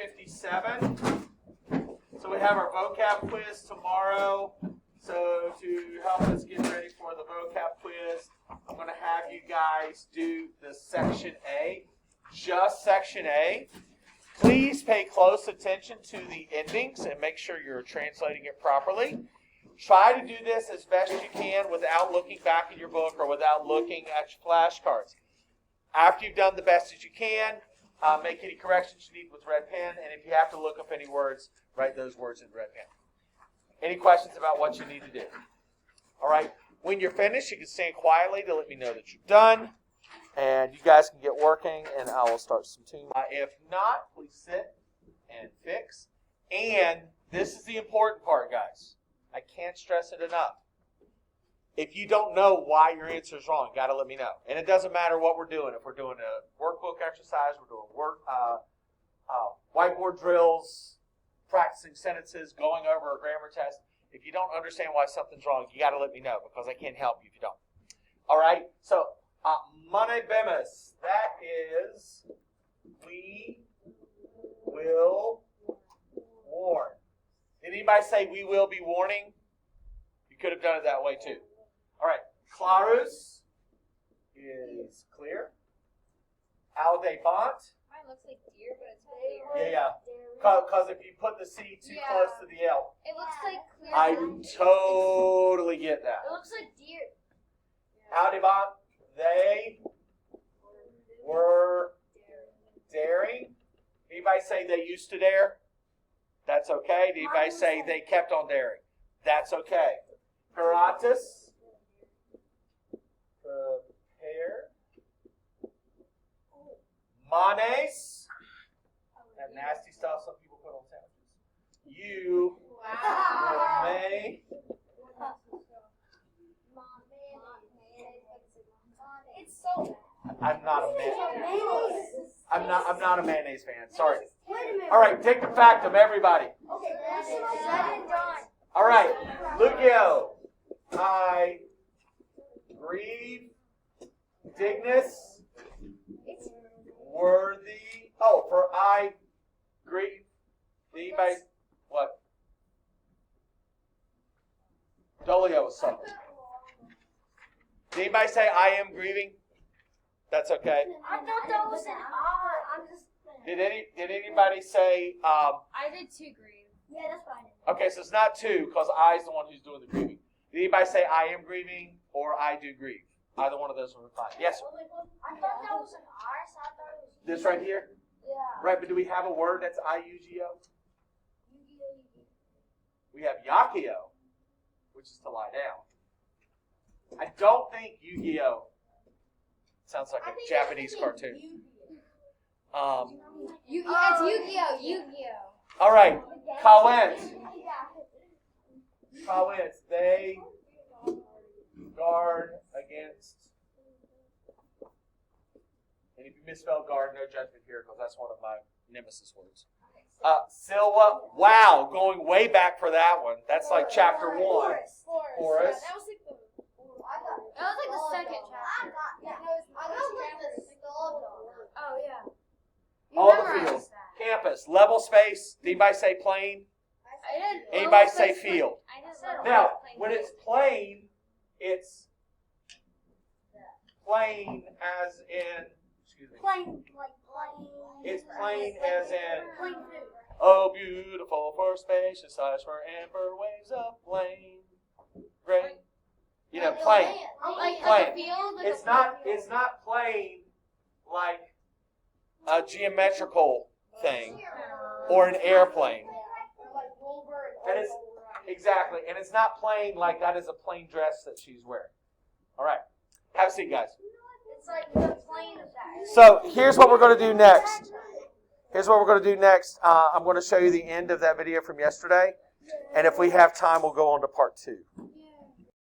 57. So we have our vocab quiz tomorrow. So to help us get ready for the vocab quiz, I'm going to have you guys do the section A, just section A. Please pay close attention to the endings and make sure you're translating it properly. Try to do this as best you can without looking back in your book or without looking at your flashcards. After you've done the best that you can, make any corrections you need with red pen, and if you have to look up any words, write those words in red pen. Any questions about what you need to do? All right. When you're finished, you can stand quietly to let me know that you're done, and you guys can get working, and I will start some tuning. If not, please sit and fix. And this is the important part, guys. I can't stress it enough. If you don't know why your answer is wrong, you got to let me know. And it doesn't matter what we're doing. If we're doing a workbook exercise, we're doing whiteboard drills, practicing sentences, going over a grammar test. If you don't understand why something's wrong, you got to let me know because I can't help you if you don't. All right? So, mane bemis. That is, we will warn. Did anybody say we will be warning? You could have done it that way too. All right. Clarus is clear. Aldebant. Mine looks like deer, but it's clear. Yeah. Because if you put the C too close to the L. It looks like clear. I totally get that. It looks like deer. Aldebant, they were daring. Anybody say they used to dare? That's okay. Did anybody say they kept on daring? That's okay. Heratus, prepare. Manes, that nasty stuff some people put on sandwiches. You may. It's so. I'm not a mayonnaise. I'm not a mayonnaise fan. Sorry. All right, take the factum, everybody. All right, Lugio. I grieve, dignus, worthy. Oh, for I grieve. Anybody? What? Dolio was something. Did anybody say I am grieving? That's okay. I thought that was an I. I'm just. Did anybody say? I did too grieve. Yeah, that's fine. Okay, so it's not two because I is the one who's doing the grieving. Did anybody say I am grieving or I do grieve? Either one of those would be fine. Yes, sir. I thought that was an I, so I thought it was. This right here. Yeah. Right, but do we have a word that's I-U-G-O? We have Yakio, which is to lie down. I don't think Yu-Gi-Oh! Sounds like a Japanese cartoon. It's Yu-Gi-Oh! Yu-Gi-Oh! All right, Kawent. Kawent, they guard against. And if you misspell guard, no judgment here because that's one of my nemesis words. Silwa, wow, going way back for that one. That's like chapter 1. Forest. That was like the second chapter. Oh, yeah. All the fields. Campus. Level space. Did anybody say plain? I did. Anybody say field? I did. Now, when it's plain, it's plain as in, excuse me. Plain, like plain. It's plain as in, Plain food. oh, beautiful for spacious eyes for amber waves of plain. Great. You know, plain. Like Plain. a field. Like It's not plain like a geometrical thing or an airplane. And it's exactly, and it's not plain like that is a plain dress that she's wearing. All right, have a seat, guys. It's like the plane of that. So here's what we're going to do next. I'm going to show you the end of that video from yesterday, and if we have time, we'll go on to part 2.